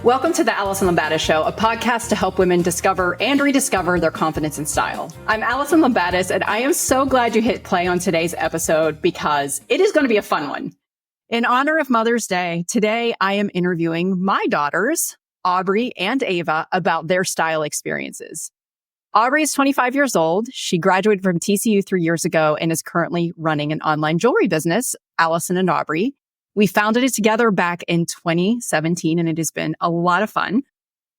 Welcome to the Alison and Aubrey Show, a podcast to help women discover and rediscover their confidence and style. I'm Alison and Aubrey, and I am so glad you hit play on today's episode because it is going to be a fun one. In honor of Mother's Day, today I am interviewing my daughters, Aubrey and Ava, about their style experiences. Aubrey is 25 years old. She graduated from TCU 3 years ago and is currently running an online jewelry business, Alison and Aubrey. We founded it together back in 2017, and it has been a lot of fun.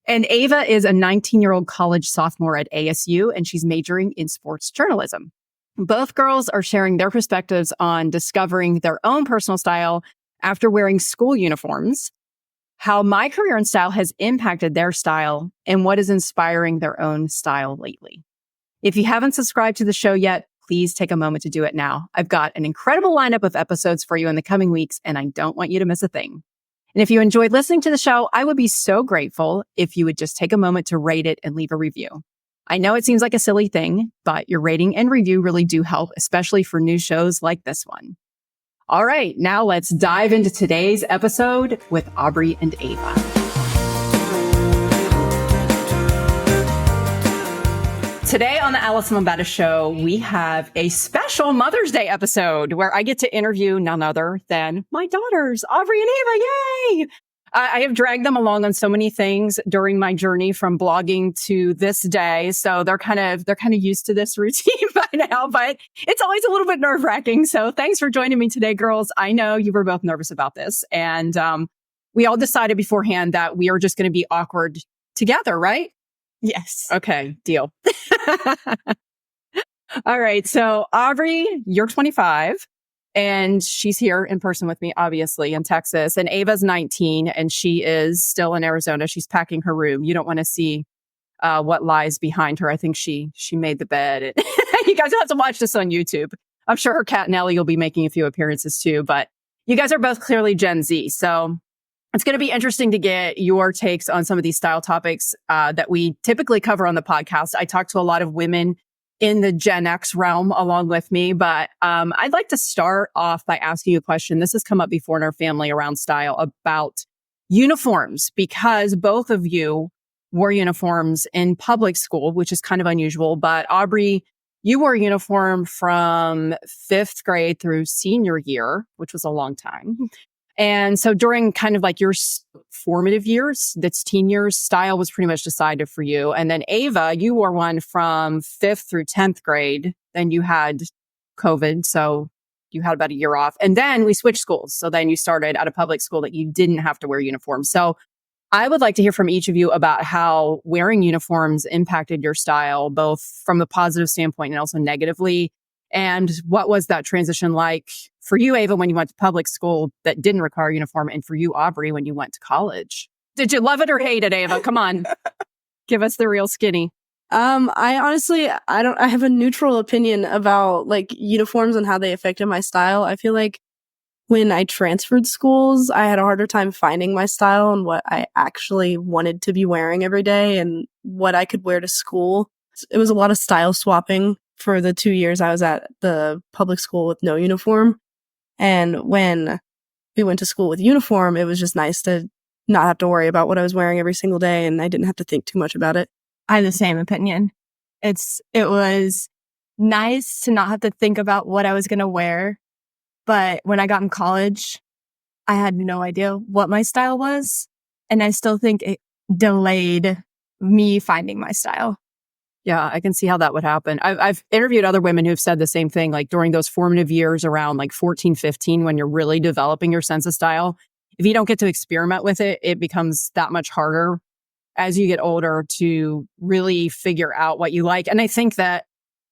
And Ava is a 19-year-old college sophomore at ASU, and she's majoring in sports journalism. Both girls are sharing their perspectives on discovering their own personal style after wearing school uniforms, how my career and style has impacted their style, and what is inspiring their own style lately. If you haven't subscribed to the show yet, please take a moment to do it now. I've got an incredible lineup of episodes for you in the coming weeks, and I don't want you to miss a thing. And if you enjoyed listening to the show, I would be so grateful if you would just take a moment to rate it and leave a review. I know it seems like a silly thing, but your rating and review really do help, especially for new shows like this one. All right, now let's dive into today's episode with Aubrey and Ava. Today on the Alison and Aubrey Show, we have a special Mother's Day episode where I get to interview none other than my daughters, Aubrey and Ava. Yay! I have dragged them along on so many things during my journey from blogging to this day. So they're kind of used to this routine by now, but it's always a little bit nerve-wracking. So thanks for joining me today, girls. I know you were both nervous about this. And we all decided beforehand that we are just going to be awkward together, right? Yes. Okay, deal. All right. So Aubrey, you're 25 and she's here in person with me, obviously, in Texas. And Ava's 19 and she is still in Arizona. She's packing her room. You don't want to see what lies behind her. I think she made the bed. You guys have to watch this on YouTube. I'm sure her cat Nellie will be making a few appearances too, but you guys are both clearly Gen Z. So it's going to be interesting to get your takes on some of these style topics that we typically cover on the podcast. I talk to a lot of women in the Gen X realm along with me, but I'd like to start off by asking you a question. This has come up before in our family around style about uniforms, because both of you wore uniforms in public school, which is kind of unusual. But Aubrey, you wore a uniform from 5th grade through senior year, which was a long time. And so during kind of like your formative years, that's teen years, style was pretty much decided for you. And then Ava, you wore one from 5th through 10th grade. Then you had COVID. So you had about a year off. And then we switched schools. So then you started at a public school that you didn't have to wear uniforms. So I would like to hear from each of you about how wearing uniforms impacted your style, both from the positive standpoint and also negatively. And what was that transition like for you, Ava, when you went to public school that didn't require a uniform, and for you, Aubrey, when you went to college? Did you love it or hate it, Ava? Come on. Give us the real skinny. I honestly, I have a neutral opinion about like uniforms and how they affected my style. I feel like when I transferred schools, I had a harder time finding my style and what I actually wanted to be wearing every day and what I could wear to school. It was a lot of style swapping for the 2 years I was at the public school with no uniform. And when we went to school with uniform, it was just nice to not have to worry about what I was wearing every single day, and I didn't have to think too much about it. I have the same opinion. It was nice to not have to think about what I was going to wear. But when I got in college, I had no idea what my style was. And I still think it delayed me finding my style. Yeah, I can see how that would happen. I've interviewed other women who've said the same thing, like during those formative years around like 14, 15, when you're really developing your sense of style. If you don't get to experiment with it, it becomes that much harder as you get older to really figure out what you like. And I think that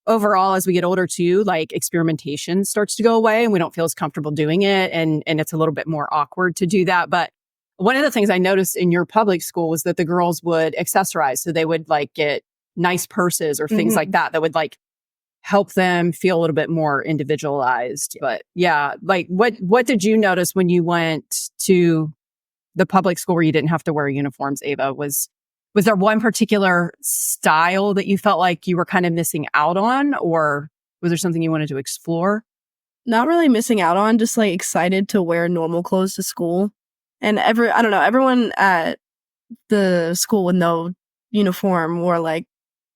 overall, as we get older too, like experimentation starts to go away and we don't feel as comfortable doing it. And it's a little bit more awkward to do that. But one of the things I noticed in your public school was that the girls would accessorize. So they would like get nice purses or things like that would like help them feel a little bit more individualized. But yeah, like what did you notice when you went to the public school where you didn't have to wear uniforms, Ava? Was there one particular style that you felt like you were kind of missing out on, or was there something you wanted to explore? Not really missing out on, just like excited to wear normal clothes to school. And everyone at the school with no uniform, wore like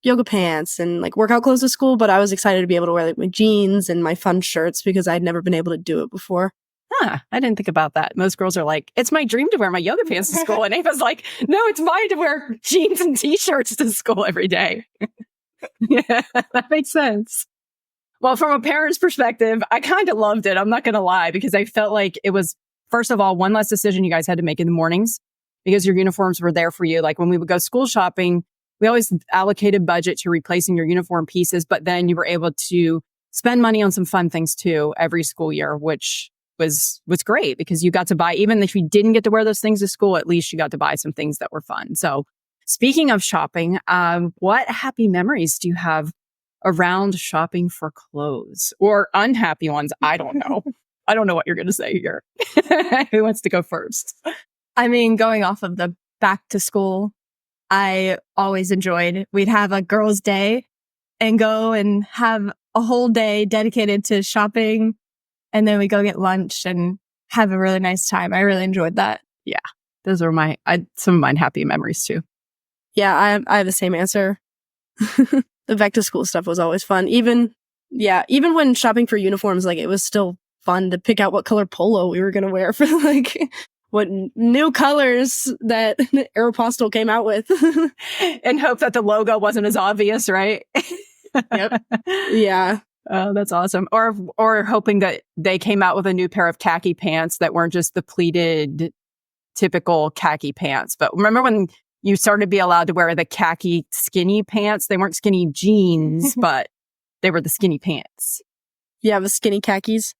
yoga pants and like workout clothes to school, but I was excited to be able to wear like my jeans and my fun shirts because I'd never been able to do it before. Huh, I didn't think about that. Most girls are like, it's my dream to wear my yoga pants to school. And Ava's like, no, it's mine to wear jeans and t-shirts to school every day. Yeah, that makes sense. Well, from a parent's perspective, I kind of loved it. I'm not going to lie, because I felt like it was, first of all, one less decision you guys had to make in the mornings because your uniforms were there for you. Like when we would go school shopping, we always allocated budget to replacing your uniform pieces, but then you were able to spend money on some fun things too every school year, which was great because you got to buy, even if you didn't get to wear those things to school, at least you got to buy some things that were fun. So speaking of shopping, what happy memories do you have around shopping for clothes, or unhappy ones? I don't know. I don't know what you're going to say here. Who wants to go first? I mean, going off of the back to school, I always enjoyed. We'd have a girls' day and go and have a whole day dedicated to shopping. And then we go get lunch and have a really nice time. I really enjoyed that. Yeah. Those are some of mine happy memories too. Yeah, I have the same answer. The back to school stuff was always fun. Even when shopping for uniforms, like it was still fun to pick out what color polo we were going to wear for like what new colors that Aeropostale came out with. And hope that the logo wasn't as obvious, right? Yep. Yeah. Oh, that's awesome. Or hoping that they came out with a new pair of khaki pants that weren't just the pleated typical khaki pants. But remember when you started to be allowed to wear the khaki skinny pants? They weren't skinny jeans, but they were the skinny pants. Yeah, the skinny khakis.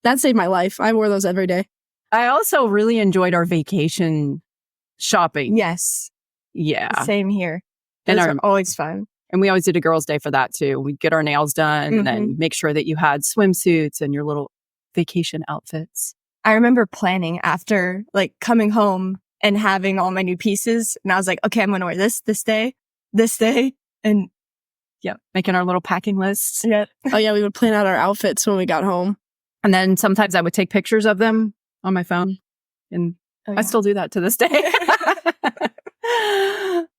That saved my life. I wore those every day. I also really enjoyed our vacation shopping. Yes. Yeah. Same here. And Those are always fun. And we always did a girls' day for that too. We'd get our nails done and then make sure that you had swimsuits and your little vacation outfits. I remember planning after like coming home and having all my new pieces. And I was like, okay, I'm going to wear this day. And yeah, making our little packing lists. yeah. Oh yeah, we would plan out our outfits when we got home. And then sometimes I would take pictures of them on my phone. And I still do that to this day.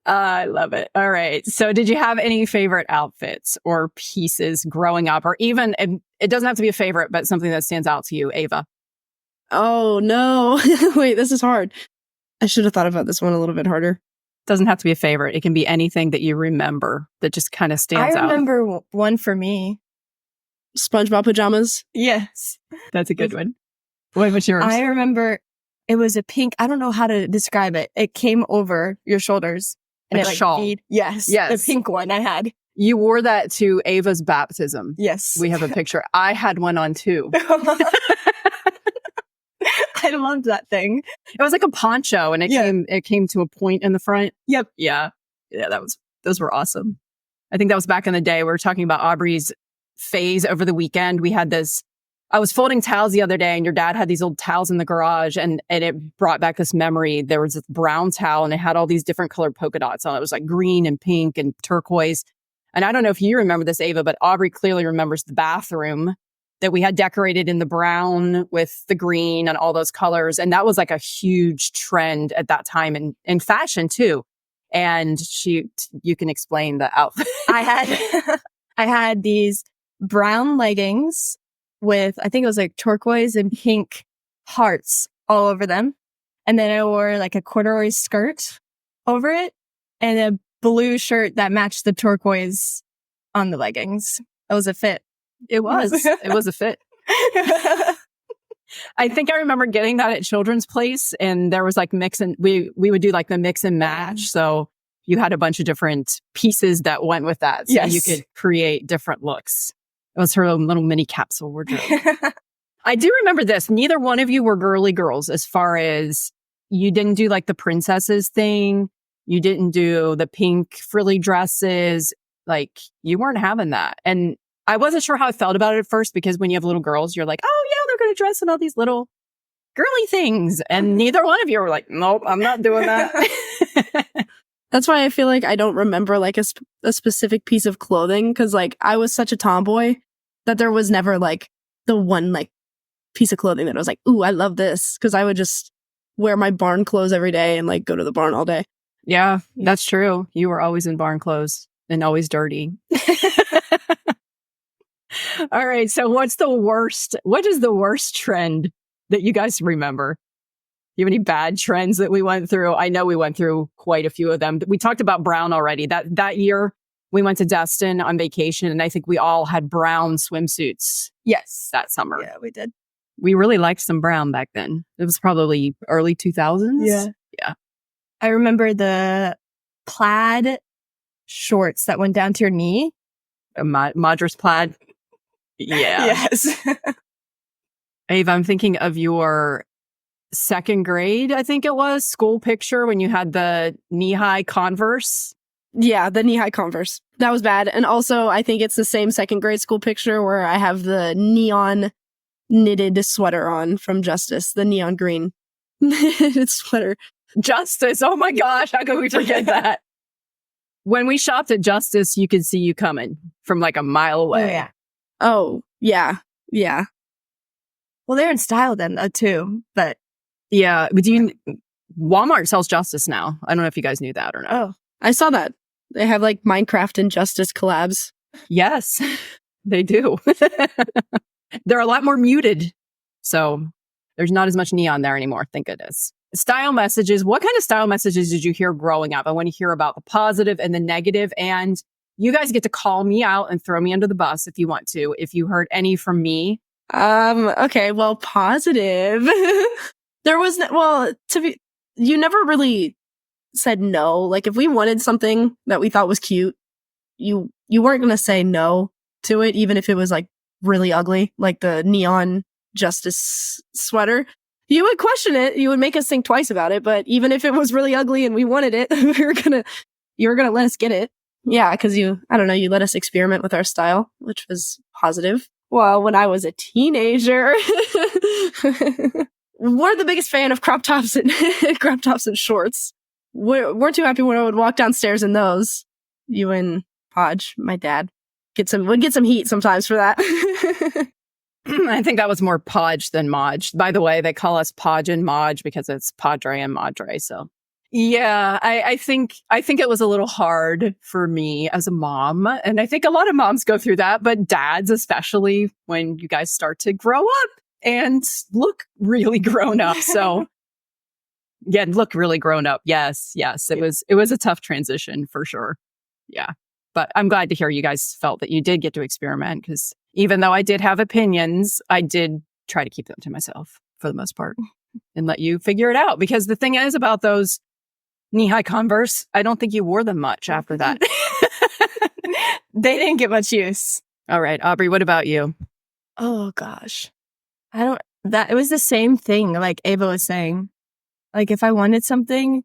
I love it. All right. So did you have any favorite outfits or pieces growing up, or even, it doesn't have to be a favorite, but something that stands out to you, Ava? Oh no. Wait, this is hard. I should have thought about this one a little bit harder. Doesn't have to be a favorite. It can be anything that you remember that just kind of stands out. I remember one for me. SpongeBob pajamas. Yes. That's a good one. What's yours? I remember it was a pink, I don't know how to describe it. It came over your shoulders. And like it a shawl. Yes. The pink one I had. You wore that to Ava's baptism. Yes. We have a picture. I had one on too. I loved that thing. It was like a poncho, and it came to a point in the front. Yep. Yeah. Those were awesome. I think that was back in the day. We were talking about Aubrey's phase over the weekend. We had this, I was folding towels the other day, and your dad had these old towels in the garage, and it brought back this memory. There was this brown towel, and it had all these different colored polka dots on it. It was like green and pink and turquoise. And I don't know if you remember this, Ava, but Aubrey clearly remembers the bathroom that we had decorated in the brown with the green and all those colors. And that was like a huge trend at that time in fashion too. And you can explain the outfit. I had these brown leggings with, I think it was like turquoise and pink hearts all over them. And then I wore like a corduroy skirt over it and a blue shirt that matched the turquoise on the leggings. It was a fit. It was a fit. I think I remember getting that at Children's Place, and there was like we would do like the mix and match. So you had a bunch of different pieces that went with that. So you could create different looks. It was her own little mini capsule wardrobe. I do remember this. Neither one of you were girly girls, as far as you didn't do like the princesses thing. You didn't do the pink frilly dresses. Like you weren't having that. And I wasn't sure how I felt about it at first, because when you have little girls, you're like, oh yeah, they're going to dress in all these little girly things. And neither one of you were like, nope, I'm not doing that. That's why I feel like I don't remember like a specific piece of clothing, because like I was such a tomboy that there was never like the one like piece of clothing that I was like, ooh, I love this. Because I would just wear my barn clothes every day and like go to the barn all day. Yeah, that's true. You were always in barn clothes and always dirty. All right. So what is the worst trend that you guys remember? Do you have any bad trends that we went through? I know we went through quite a few of them. We talked about brown already. That year we went to Destin on vacation, and I think we all had brown swimsuits. Yes, that summer. Yeah, we did. We really liked some brown back then. It was probably early 2000s. Yeah. I remember the plaid shorts that went down to your knee. A Madras plaid. Yeah. Yes. Ava, I'm thinking of your second grade, I think it was, school picture when you had the knee-high Converse. Yeah, the knee-high Converse. That was bad. And also, I think it's the same second grade school picture where I have the neon knitted sweater on from Justice, the neon green knitted sweater. Justice. Oh my gosh, how could we forget that? When we shopped at Justice, you could see you coming from like a mile away. Oh, yeah. Oh, yeah. Yeah. Well, they're in style then, too. But yeah, Walmart sells Justice now. I don't know if you guys knew that or not. oh, I saw that. They have like Minecraft and Justice collabs. Yes, they do. They're a lot more muted. So there's not as much neon there anymore. Thank goodness. Style messages. What kind of style messages did you hear growing up? I want to hear about the positive and the negative. And you guys get to call me out and throw me under the bus if you want to, if you heard any from me. Okay, well, positive. You never really said no. Like if we wanted something that we thought was cute, you weren't going to say no to it, even if it was like really ugly, like the neon Justice sweater. You would question it. You would make us think twice about it. But even if it was really ugly and we wanted it, you were going to let us get it. Yeah. Cause you let us experiment with our style, which was positive. Well, when I was a teenager, we're the biggest fan of crop tops and shorts. We're too happy when I would walk downstairs in those. You and Podge, my dad, would get some heat sometimes for that. I think that was more Podge than Modge. By the way, they call us Podge and Modge because it's Padre and Madre. So yeah, I think it was a little hard for me as a mom. And I think a lot of moms go through that, but dads, especially when you guys start to grow up and look really grown up. So yeah, look really grown up. Yes. It was a tough transition for sure. Yeah. But I'm glad to hear you guys felt that you did get to experiment, because even though I did have opinions, I did try to keep them to myself for the most part and let you figure it out. Because the thing is about those knee-high Converse, I don't think you wore them much after that. They didn't get much use. All right, Aubrey, what about you? Oh, gosh. It was the same thing like Ava was saying. Like if I wanted something,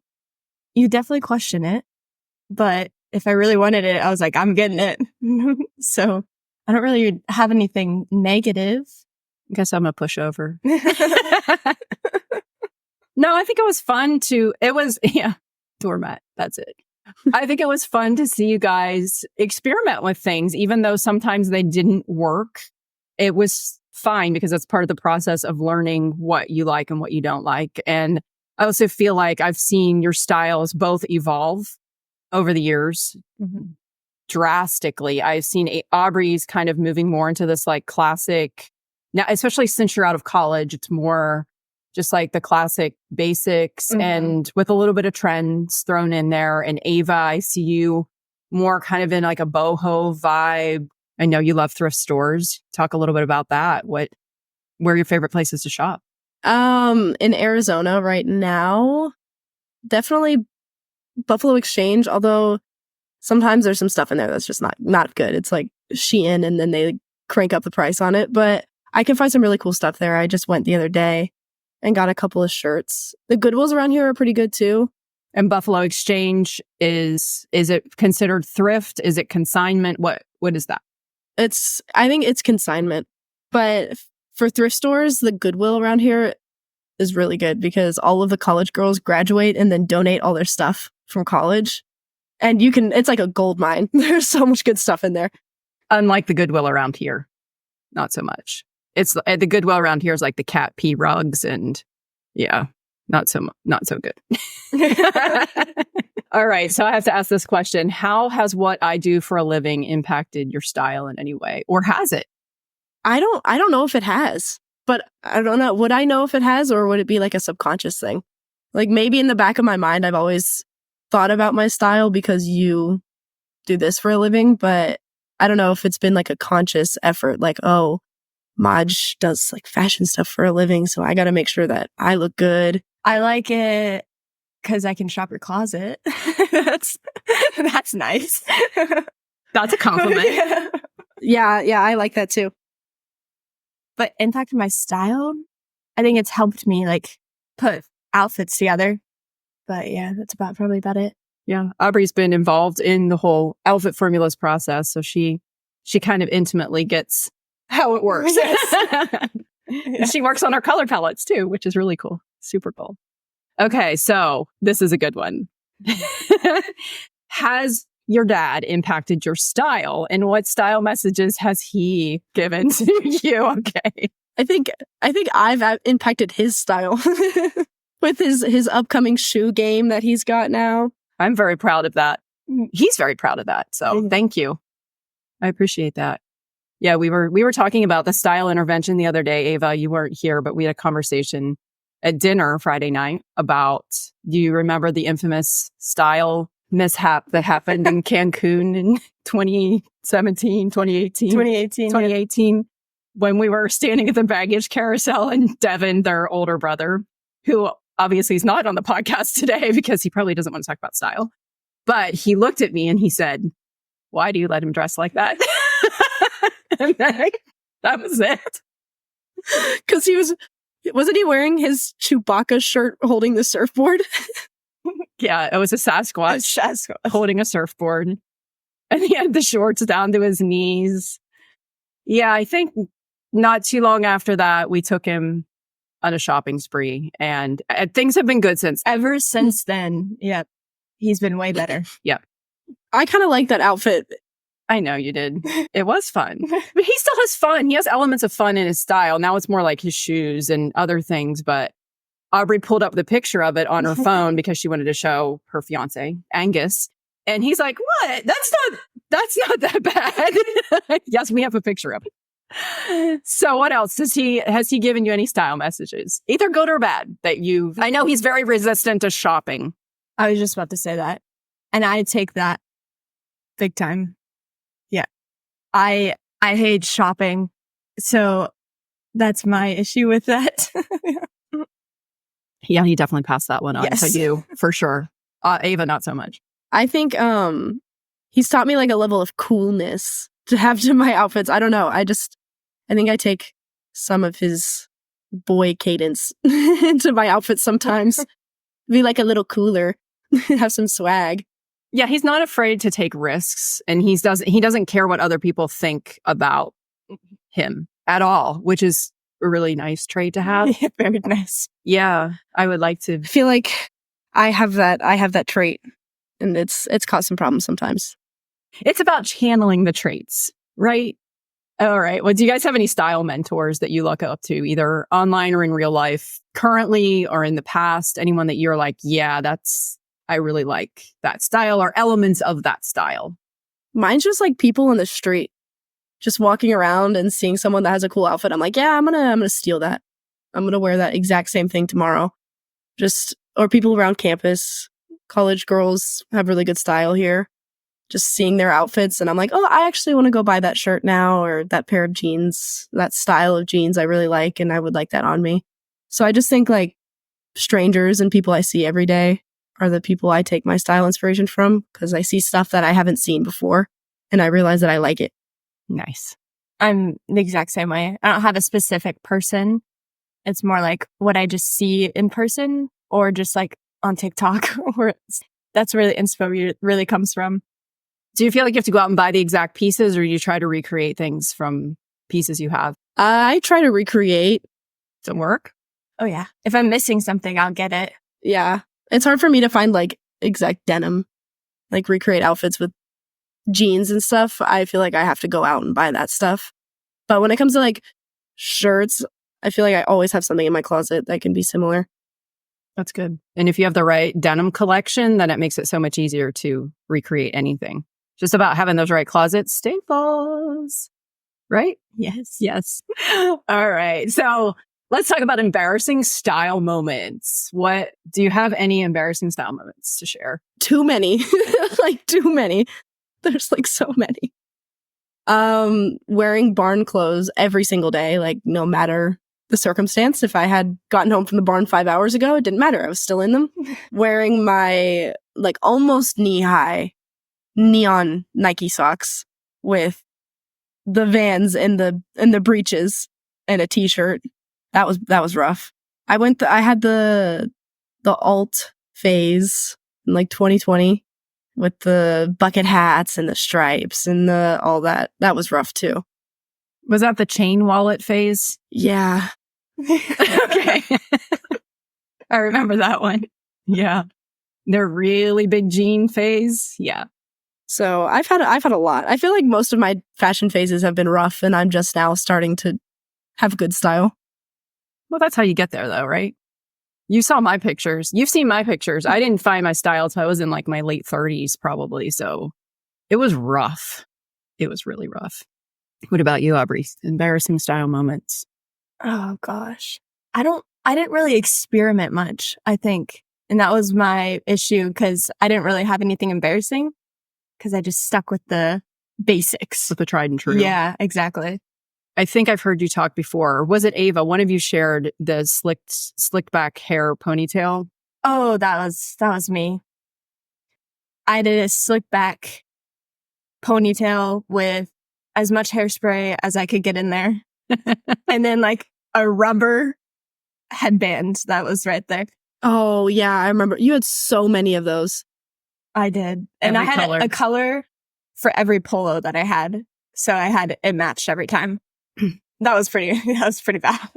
you definitely question it. But if I really wanted it, I was like, I'm getting it. So I don't really have anything negative. I guess I'm a pushover. No, I think it was fun doormat. That's it. I think it was fun to see you guys experiment with things, even though sometimes they didn't work. It was fine because that's part of the process of learning what you like and what you don't like. And I also feel like I've seen your styles both evolve over the years drastically. I've seen Aubrey's kind of moving more into this like classic now, especially since you're out of college. It's more just like the classic basics and with a little bit of trends thrown in there. And Ava, I see you more kind of in like a boho vibe. I know you love thrift stores. Talk a little bit about that. Where are your favorite places to shop? In Arizona right now, definitely Buffalo Exchange, although sometimes there's some stuff in there that's just not good. It's like Shein and then they crank up the price on it, but I can find some really cool stuff there. I just went the other day and got a couple of shirts. The Goodwills around here are pretty good too. And Buffalo Exchange is it considered thrift? Is it consignment? What is that? I think it's consignment, but for thrift stores, the Goodwill around here is really good because all of the college girls graduate and then donate all their stuff from college. And it's like a gold mine. There's so much good stuff in there. Unlike the Goodwill around here, not so much. It's the Goodwill around here is like the cat pee rugs and yeah. not so good. All right. So I have to ask this question. How has what I do for a living impacted your style in any way? Or has it? I don't know if it has, but I don't know. Would I know if it has, or would it be like a subconscious thing? Like maybe in the back of my mind, I've always thought about my style because you do this for a living, but I don't know if it's been like a conscious effort. Like, oh, Maj does like fashion stuff for a living, so I got to make sure that I look good. I like it because I can shop your closet. That's nice. That's a compliment. Yeah, I like that too. But impacted my style, I think it's helped me like put outfits together. But yeah, that's probably about it. Yeah. Aubrey's been involved in the whole outfit formulas process. So she kind of intimately gets how it works. Yeah. She works on our color palettes too, which is really cool. Super cool. Okay. So this is a good one. Has your dad impacted your style, and what style messages has he given to you? Okay. I think I've impacted his style with his upcoming shoe game that he's got now. I'm very proud of that. He's very proud of that. So thank you. I appreciate that. Yeah, we were talking about the style intervention the other day. Ava, you weren't here, but we had a conversation at dinner Friday night about, do you remember the infamous style mishap that happened in Cancun in 2018, when we were standing at the baggage carousel, and Devin, their older brother, who obviously is not on the podcast today because he probably doesn't want to talk about style, but he looked at me and he said, "Why do you let him dress like that?" And that was it. Because wasn't he wearing his Chewbacca shirt holding the surfboard? Yeah, it was a Sasquatch holding a surfboard. And he had the shorts down to his knees. Yeah, I think not too long after that, we took him on a shopping spree. And things have been good since. Ever since then, yeah, he's been way better. Yeah. I kind of like that outfit. I know you did. It was fun. But he still has fun. He has elements of fun in his style. Now it's more like his shoes and other things. But Aubrey pulled up the picture of it on her phone because she wanted to show her fiance, Angus. And he's like, "What? That's not that bad." Yes, we have a picture of it. So what else? Has he given you any style messages? Either good or bad I know he's very resistant to shopping. I was just about to say that. And I take that big time. Yeah. I hate shopping. So that's my issue with that. Yeah, he definitely passed that one on Yes. to you, for sure. Ava, not so much. I think he's taught me like a level of coolness to have to my outfits. I don't know. I think I take some of his boy cadence into my outfits sometimes. Be like a little cooler, have some swag. Yeah, he's not afraid to take risks, and he doesn't care what other people think about him at all, which is a really nice trait to have. Yeah, very nice. Yeah, I would like to. I feel like I have that trait, and it's caused some problems sometimes. It's about channeling the traits, right? All right. Well, do you guys have any style mentors that you look up to, either online or in real life, currently or in the past? Anyone that you're like, yeah, I really like that style, or elements of that style? Mine's just like people in the street, just walking around and seeing someone that has a cool outfit. I'm like, yeah, I'm gonna steal that. I'm gonna wear that exact same thing tomorrow. Or people around campus, college girls have really good style here. Just seeing their outfits, and I'm like, oh, I actually want to go buy that shirt now, or that pair of jeans, that style of jeans I really like, and I would like that on me. So I just think like strangers and people I see every day are the people I take my style inspiration from, because I see stuff that I haven't seen before and I realize that I like it. Nice. I'm the exact same way. I don't have a specific person. It's more like what I just see in person, or just like on TikTok, where that's where the inspo really comes from. Do you feel like you have to go out and buy the exact pieces, or you try to recreate things from pieces you have? I try to recreate. Does it work? Oh yeah. If I'm missing something, I'll get it. Yeah. It's hard for me to find like exact denim, like recreate outfits with jeans and stuff. I feel like I have to go out and buy that stuff. But when it comes to like shirts, I feel like I always have something in my closet that can be similar. That's good. And if you have the right denim collection, then it makes it so much easier to recreate anything. Just about having those right closet staples, right? Yes. Yes. All right. So let's talk about embarrassing style moments. What do you have any embarrassing style moments to share? Too many. Like too many. There's like so many. Wearing barn clothes every single day, like no matter the circumstance. If I had gotten home from the barn 5 hours ago, it didn't matter. I was still in them. Wearing my like almost knee-high neon Nike socks with the Vans and the breeches and a t-shirt. That was rough. I had the alt phase in like 2020 with the bucket hats and the stripes and the all that. That was rough too. Was that the chain wallet phase? Yeah. Okay. I remember that one. Yeah. The really big jean phase. Yeah. So I've had a lot. I feel like most of my fashion phases have been rough, and I'm just now starting to have good style. Well, that's how you get there, though, right? You saw my pictures. You've seen my pictures. I didn't find my style until I was in like my late 30s, probably. So it was rough. It was really rough. What about you, Aubrey? Embarrassing style moments. Oh gosh. I didn't really experiment much, I think. And that was my issue because I didn't really have anything embarrassing because I just stuck with the basics. With the tried and true. Yeah, exactly. I think I've heard you talk before. Was it Ava? One of you shared the slicked back hair ponytail. Oh, that was me. I did a slick back ponytail with as much hairspray as I could get in there. And then like a rubber headband that was right there. Oh, yeah, I remember. You had so many of those. I did. And Every I had color. a color for every polo that I had. So I had it matched every time. That was pretty bad.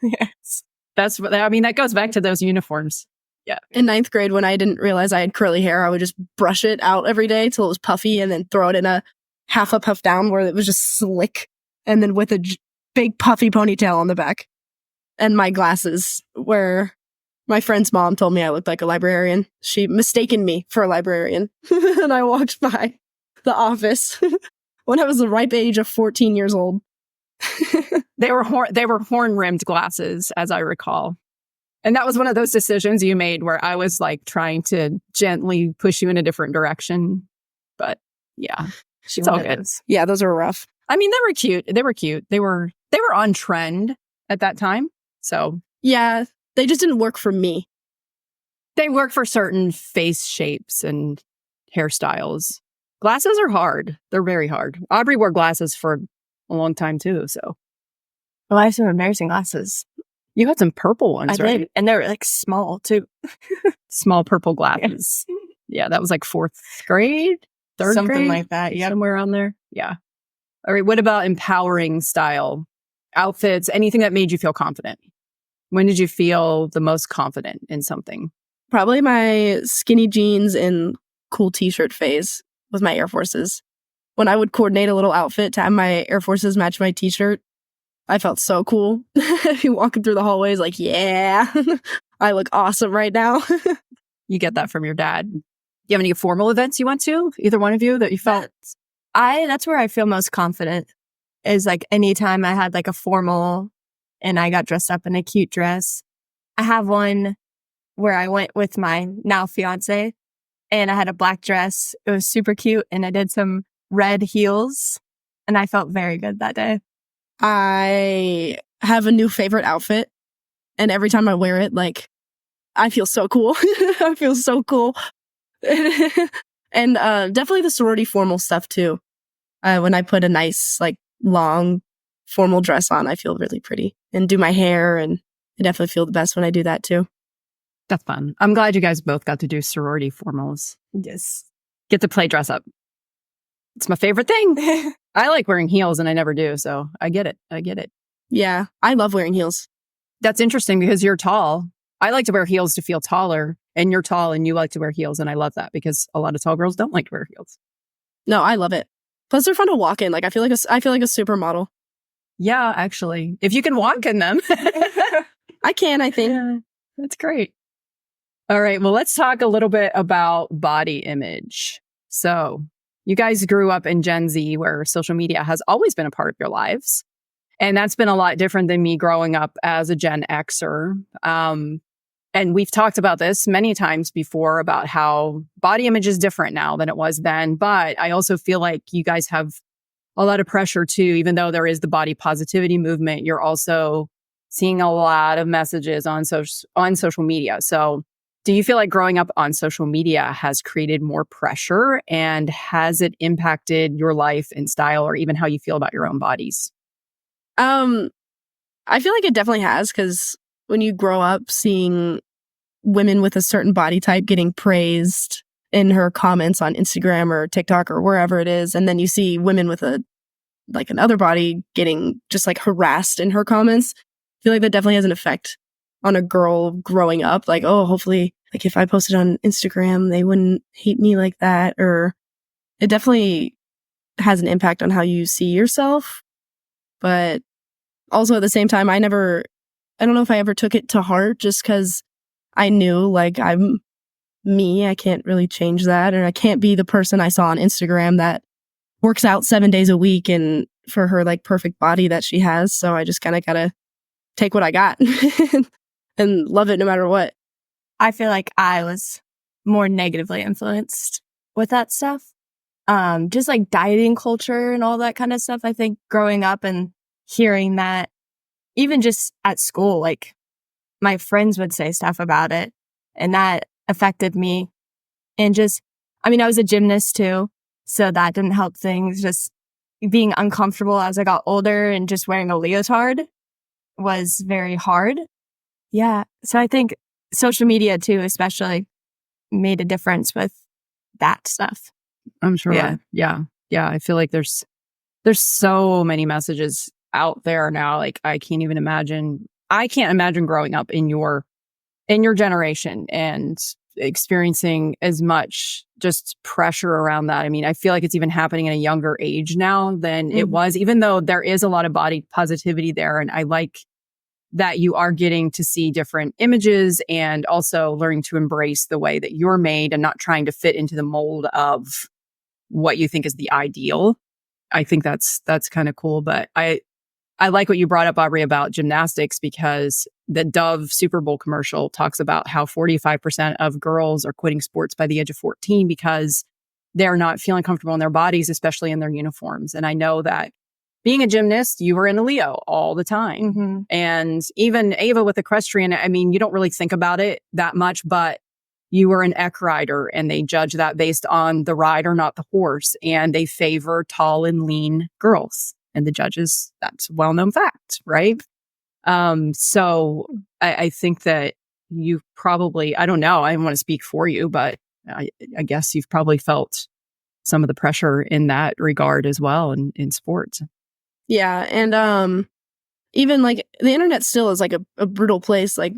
Yes. That's what I mean. That goes back to those uniforms. Yeah. In 9th grade, when I didn't realize I had curly hair, I would just brush it out every day till it was puffy and then throw it in a half a puff down where it was just slick and then with a big puffy ponytail on the back. And my glasses, where my friend's mom told me I looked like a librarian. She mistaken me for a librarian. And I walked by the office when I was the ripe age of 14 years old. They were horn rimmed glasses, as I recall. And that was one of those decisions you made where I was like trying to gently push you in a different direction. But yeah, it's all good. Yeah, those were rough. I mean, they were cute. They were cute. They were on trend at that time. So yeah, they just didn't work for me. they work for certain face shapes and hairstyles. Glasses are hard. They're very hard. Aubrey wore glasses for a long time too. So Well, I have some embarrassing glasses. you had some purple ones, I right? did. And they were like small too. Small purple glasses. Yeah, that was like 4th grade, 3rd Something grade, like that. Yeah. somewhere around there. Yeah. All right. What about empowering style outfits? Anything that made you feel confident? When did you feel the most confident in something? Probably my skinny jeans and cool t-shirt phase with my Air Forces. When I would coordinate a little outfit to have my Air Forces match my t-shirt, I felt so cool. You walking through the hallways like, yeah, I look awesome right now. You get that from your dad. Do you have any formal events you went to? Either one of you that you felt? That's where I feel most confident is like anytime I had like a formal and I got dressed up in a cute dress. I have one where I went with my now fiance and I had a black dress. It was super cute and I did some red heels and I felt very good that day. I have a new favorite outfit, and every time I wear it, like, I feel so cool. I feel so cool. And definitely the sorority formal stuff too. When I put a nice, like, long formal dress on, I feel really pretty. And do my hair, and I definitely feel the best when I do that too. That's fun. I'm glad you guys both got to do sorority formals. Yes. Get to play dress up. It's my favorite thing. I like wearing heels and I never do. So I get it. I get it. Yeah, I love wearing heels. That's interesting because you're tall. I like to wear heels to feel taller, and you're tall and you like to wear heels. And I love that because a lot of tall girls don't like to wear heels. No, I love it. Plus, they're fun to walk in. Like, I feel like a supermodel. Yeah, actually, if you can walk in them. I can, I think. Yeah, that's great. All right. Well, let's talk a little bit about body image. So you guys grew up in Gen Z where social media has always been a part of your lives. And that's been a lot different than me growing up as a Gen Xer. And we've talked about this many times before about how body image is different now than it was then. But I also feel like you guys have a lot of pressure too, even though there is the body positivity movement, you're also seeing a lot of messages on social media. So do you feel like growing up on social media has created more pressure, and has it impacted your life and style, or even how you feel about your own bodies? I feel like it definitely has, because when you grow up seeing women with a certain body type getting praised in her comments on Instagram or TikTok or wherever it is, and then you see women with another body getting just like harassed in her comments, I feel like that definitely has an effect on a girl growing up. Like, oh, hopefully, like if I posted on Instagram, they wouldn't hate me like that. Or it definitely has an impact on how you see yourself. But also at the same time, I don't know if I ever took it to heart, just because I knew like I'm me. I can't really change that. And I can't be the person I saw on Instagram that works out 7 days a week and for her like perfect body that she has. So I just kind of gotta take what I got and love it no matter what. I feel like I was more negatively influenced with that stuff. Just like dieting culture and all that kind of stuff. I think growing up and hearing that, even just at school, like my friends would say stuff about it, and that affected me. And I was a gymnast too, so that didn't help things. Just being uncomfortable as I got older and just wearing a leotard was very hard. Yeah. So I think social media too, especially, made a difference with that stuff. I'm sure. Yeah. I feel like there's so many messages out there now. Like I can't imagine growing up in your generation and experiencing as much just pressure around that. I mean, I feel like it's even happening at a younger age now than it was, even though there is a lot of body positivity there. And I like that you are getting to see different images and also learning to embrace the way that you're made and not trying to fit into the mold of what you think is the ideal. I think that's kind of cool. But I like what you brought up, Aubrey, about gymnastics, because the Dove Super Bowl commercial talks about how 45% of girls are quitting sports by the age of 14 because they're not feeling comfortable in their bodies, especially in their uniforms. And I know that being a gymnast, you were in a Leo all the time. Mm-hmm. And even Ava with equestrian, I mean, you don't really think about it that much, but you were an eq rider, and they judge that based on the rider, not the horse. And they favor tall and lean girls. And the judges, that's a well-known fact, right? So I think that you probably, I don't know, I don't want to speak for you, but I guess you've probably felt some of the pressure in that regard as well in sports. Yeah. And even like the internet still is like a brutal place. Like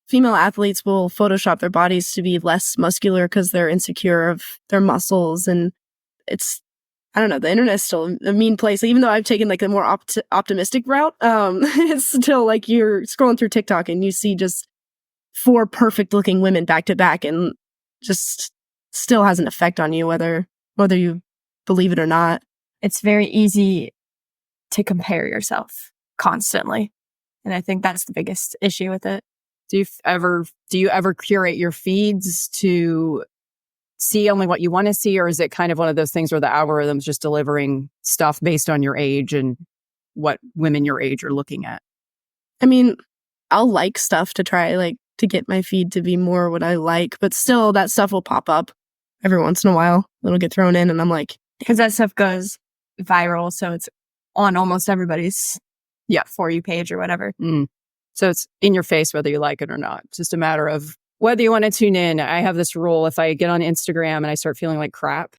female athletes will Photoshop their bodies to be less muscular because they're insecure of their muscles. And I don't know, the internet is still a mean place. Even though I've taken like a more optimistic route, it's still like you're scrolling through TikTok and you see just 4 perfect looking women back to back, and just still has an effect on you, whether you believe it or not. It's very easy to compare yourself constantly. And I think that's the biggest issue with it. Do you ever curate your feeds to see only what you want to see, or is it kind of one of those things where the algorithm's just delivering stuff based on your age and what women your age are looking at? I mean, I'll like stuff to try like to get my feed to be more what I like, but still that stuff will pop up every once in a while. It'll get thrown in and I'm like, because that stuff goes viral, so it's on almost everybody's For You page or whatever. So it's in your face whether you like it or not. It's just a matter of whether you want to tune in. I have this rule: if I get on Instagram and I start feeling like crap,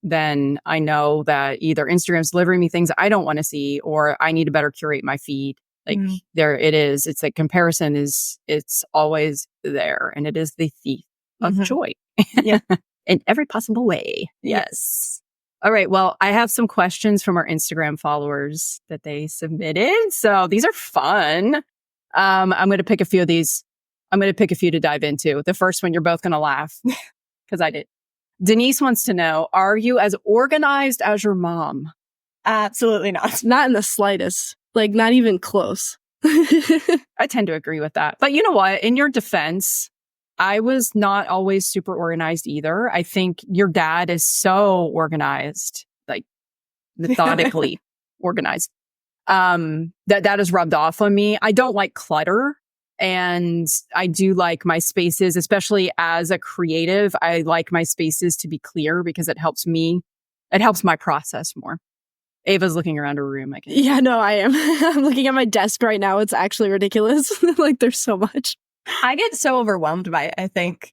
then I know that either Instagram's delivering me things I don't want to see, or I need to better curate my feed. Like there it is. It's like comparison it's always there, and it is the thief of joy. Yeah. In every possible way. Yes. All right. Well, I have some questions from our Instagram followers that they submitted. So these are fun. I'm going to pick a few of these I'm going to pick a few to dive into. The first one, you're both going to laugh because I did. Denise wants to know, are you as organized as your mom? Absolutely not. Not in the slightest. Like, not even close. I tend to agree with that. But you know what? In your defense, I was not always super organized either. I think your dad is so organized, like methodically organized. That has rubbed off on me. I don't like clutter. And I do like my spaces, especially as a creative. I like my spaces to be clear because it helps my process more. Ava's looking around her room. Yeah, no, I am. I'm looking at my desk right now. It's actually ridiculous. Like, there's so much. I get so overwhelmed by it, I think.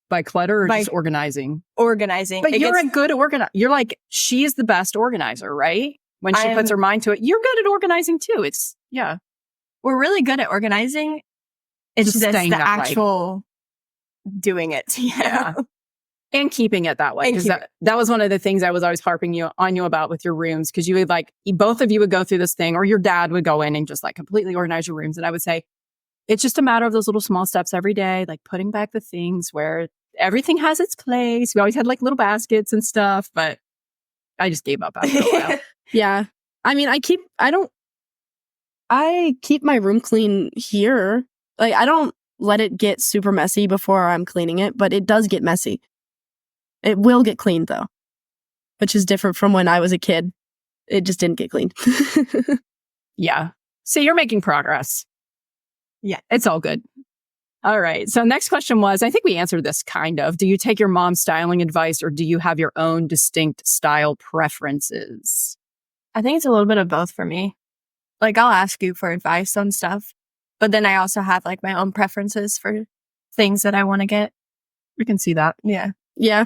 By clutter or just organizing? Organizing. But you're a good organizer. You're like, she is the best organizer, right? When she puts her mind to it. You're good at organizing too. We're really good at organizing. It's just the actual doing it. Yeah. And keeping it that way. Because that was one of the things I was always harping on you about with your rooms. Because you would both of you would go through this thing, or your dad would go in and just like completely organize your rooms. And I would say, it's just a matter of those little small steps every day, like putting back the things where everything has its place. We always had like little baskets and stuff, but I just gave up after a while. Yeah. I mean, I keep my room clean here. Like, I don't let it get super messy before I'm cleaning it, but it does get messy. It will get cleaned though, which is different from when I was a kid. It just didn't get cleaned. Yeah. So you're making progress. Yeah. It's all good. All right. So next question was, I think we answered this kind of. Do you take your mom's styling advice or do you have your own distinct style preferences? I think it's a little bit of both for me. Like, I'll ask you for advice on stuff, but then I also have like my own preferences for things that I want to get. We can see that. Yeah. Yeah.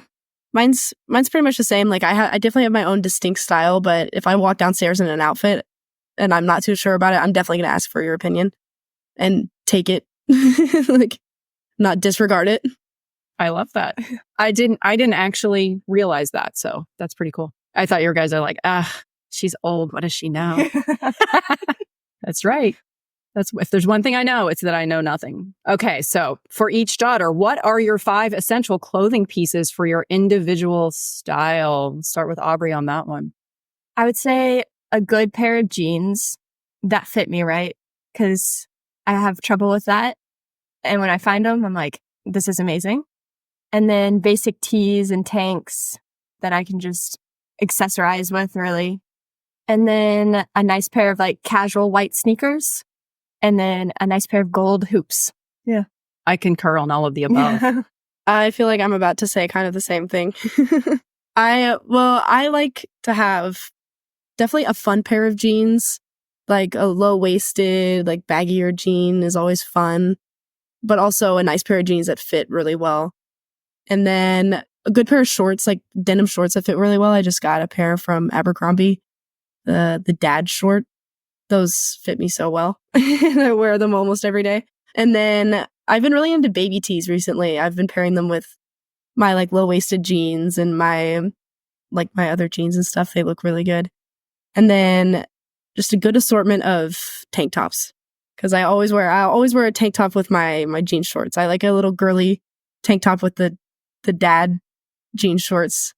Mine's pretty much the same. Like, I definitely have my own distinct style, but if I walk downstairs in an outfit and I'm not too sure about it, I'm definitely going to ask for your opinion and take it. Like, not disregard it. I love that. I didn't actually realize that. So that's pretty cool. I thought your guys are like, she's old. What does she know? That's right. If there's one thing I know, it's that I know nothing. Okay. So for each daughter, what are your 5 essential clothing pieces for your individual style? Let's start with Aubrey on that one. I would say a good pair of jeans that fit me right, because I have trouble with that. And when I find them, I'm like, this is amazing. And then basic tees and tanks that I can just accessorize with, really. And then a nice pair of like casual white sneakers. And then a nice pair of gold hoops. Yeah. I concur on all of the above. Yeah. I feel like I'm about to say kind of the same thing. I like to have definitely a fun pair of jeans. Like a low-waisted, like baggier jean is always fun. But also a nice pair of jeans that fit really well. And then a good pair of shorts, like denim shorts that fit really well. I just got a pair from Abercrombie, the dad short. Those fit me so well. I wear them almost every day. And then I've been really into baby tees recently. I've been pairing them with my like low-waisted jeans and my other jeans and stuff. They look really good. And then just a good assortment of tank tops. Because I always wear a tank top with my jean shorts. I like a little girly tank top with the dad jean shorts.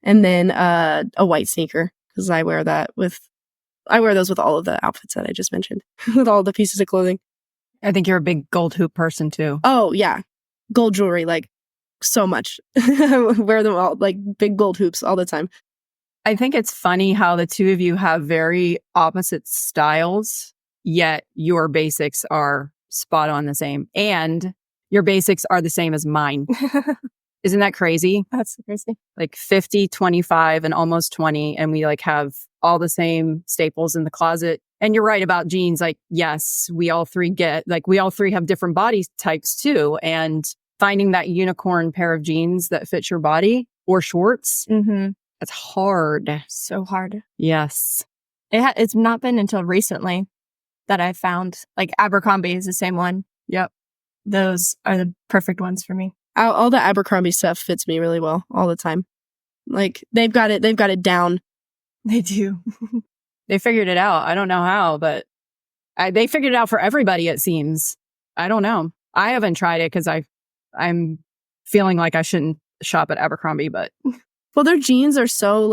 And then a white sneaker. Because I wear those with all of the outfits that I just mentioned, with all the pieces of clothing. I think you're a big gold hoop person too. Oh, yeah. Gold jewelry, like so much. I wear them all, like big gold hoops all the time. I think it's funny how the two of you have very opposite styles, yet your basics are spot on the same. And your basics are the same as mine. Isn't that crazy? That's crazy. Like 50, 25, and almost 20. And we like have all the same staples in the closet. And you're right about jeans. Like, yes, we all three have different body types too. And finding that unicorn pair of jeans that fits your body or shorts, that's hard. So hard. Yes. It's not been until recently that I found like Abercrombie is the same one. Yep. Those are the perfect ones for me. All the Abercrombie stuff fits me really well all the time. Like they've got it down. They do. They figured it out. I don't know how, but they figured it out for everybody, it seems. I don't know. I haven't tried it because I'm feeling like I shouldn't shop at Abercrombie, but Well, their jeans are so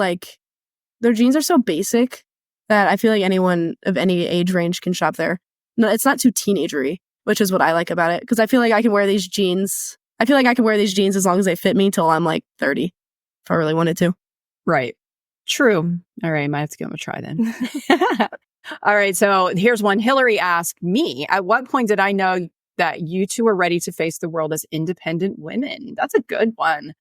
basic that I feel like anyone of any age range can shop there. No, it's not too teenagery, which is what I like about it. Because I feel like I can wear these jeans. I feel like I can wear these jeans as long as they fit me till I'm like 30, if I really wanted to. right. True. All right, might have to give them a try then. All right, so here's one. Hillary asked me, at what point did I know that you two are ready to face the world as independent women? That's a good one.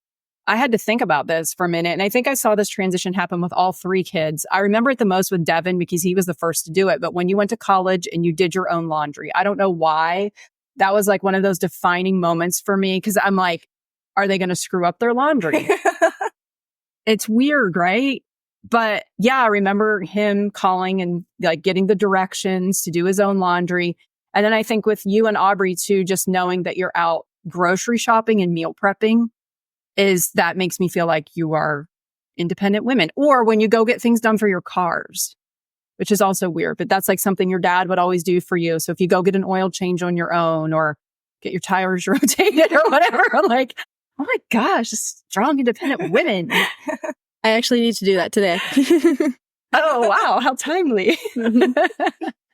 I had to think about this for a minute, and I think I saw this transition happen with all 3 kids. I remember it the most with Devin because he was the first to do it, but when you went to college and you did your own laundry, I don't know why. That was like one of those defining moments for me because I'm like, are they going to screw up their laundry? It's weird, right? But yeah, I remember him calling and like getting the directions to do his own laundry. And then I think with you and Aubrey too, just knowing that you're out grocery shopping and meal prepping that makes me feel like you are independent women. Or when you go get things done for your cars, which is also weird, but that's like something your dad would always do for you. So if you go get an oil change on your own or get your tires rotated or whatever, I'm like, oh my gosh, strong, independent women. I actually need to do that today. Oh, wow. How timely.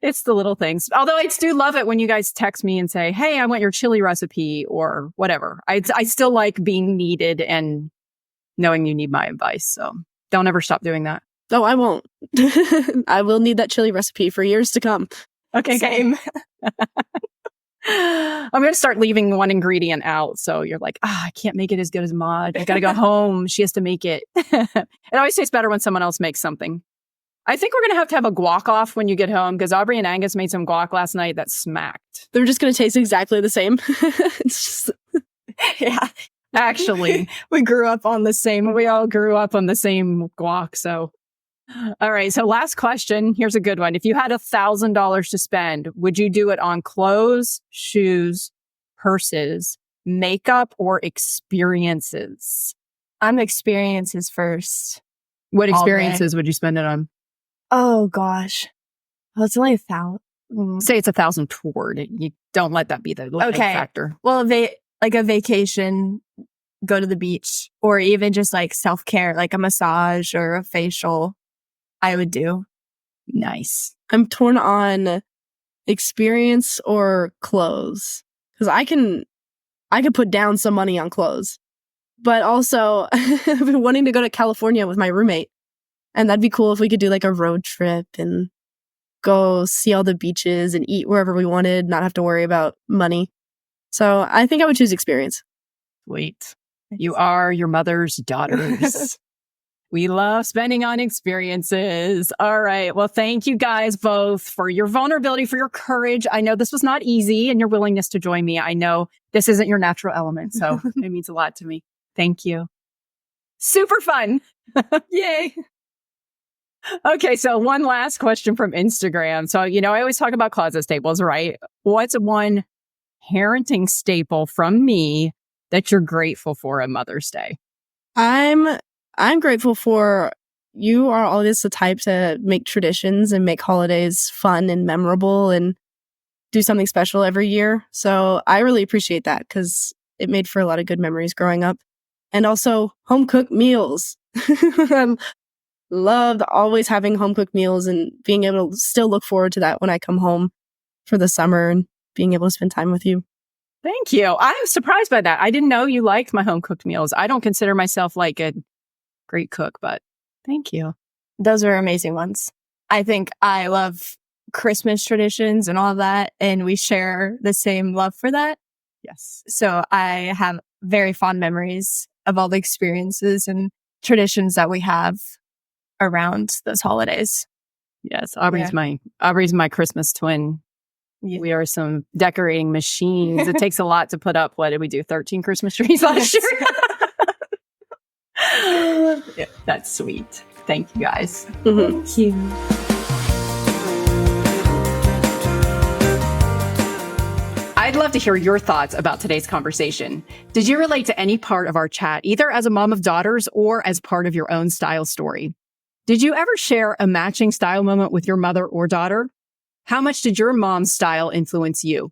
It's the little things. Although I do love it when you guys text me and say, hey, I want your chili recipe or whatever. I still like being needed and knowing you need my advice. So don't ever stop doing that. Oh, I won't. I will need that chili recipe for years to come. Okay, same. I'm going to start leaving one ingredient out. So you're like, I can't make it as good as Maud. I got to go home. She has to make it. It always tastes better when someone else makes something. I think we're going to have a guac off when you get home because Aubrey and Angus made some guac last night that smacked. They're just going to taste exactly the same. It's just... Yeah. Actually, We all grew up on the same guac. So, all right. So last question. Here's a good one. If you had $1,000 to spend, would you do it on clothes, shoes, purses, makeup, or experiences? I'm experiences first. What All day. experiences would you spend it on? Oh gosh. Well, it's only 1,000. Say it's 1,000 toward it. You don't let that be the limiting factor. Well, like a vacation, go to the beach, or even just like self-care, like a massage or a facial, I would do. Nice. I'm torn on experience or clothes because I can put down some money on clothes, but also I've been wanting to go to California with my roommate, and that'd be cool if we could do like a road trip and go see all the beaches and eat wherever we wanted, not have to worry about money. So I think I would choose experience. Sweet. You are your mother's daughters. We love spending on experiences. All right. Well, thank you guys both for your vulnerability, for your courage. I know this was not easy and your willingness to join me. I know this isn't your natural element, so it means a lot to me. Thank you. Super fun. Yay. Okay. So one last question from Instagram. So, I always talk about closet staples, right? What's one parenting staple from me that you're grateful for at Mother's Day? I'm grateful for you are always the type to make traditions and make holidays fun and memorable and do something special every year. So I really appreciate that because it made for a lot of good memories growing up. And also home cooked meals. I loved always having home cooked meals and being able to still look forward to that when I come home for the summer and being able to spend time with you. Thank you. I'm surprised by that. I didn't know you liked my home cooked meals. I don't consider myself like a great cook, but thank you. Those are amazing ones. I think I love Christmas traditions and all of that, and we share the same love for that. Yes. So I have very fond memories of all the experiences and traditions that we have around those holidays. Yes. Aubrey's my Christmas twin. Yeah. We are some decorating machines. It takes a lot to put up. What did we do? 13 Christmas trees last year? Yeah, that's sweet. Thank you guys. Mm-hmm. Thank you. I'd love to hear your thoughts about today's conversation. Did you relate to any part of our chat, either as a mom of daughters or as part of your own style story? Did you ever share a matching style moment with your mother or daughter? How much did your mom's style influence you?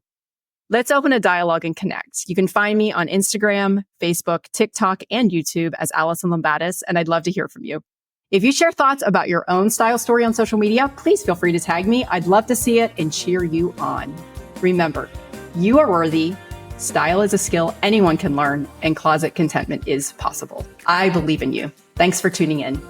Let's open a dialogue and connect. You can find me on Instagram, Facebook, TikTok, and YouTube as Alison Lambatis, and I'd love to hear from you. If you share thoughts about your own style story on social media, please feel free to tag me. I'd love to see it and cheer you on. Remember, you are worthy. Style is a skill anyone can learn, and closet contentment is possible. I believe in you. Thanks for tuning in.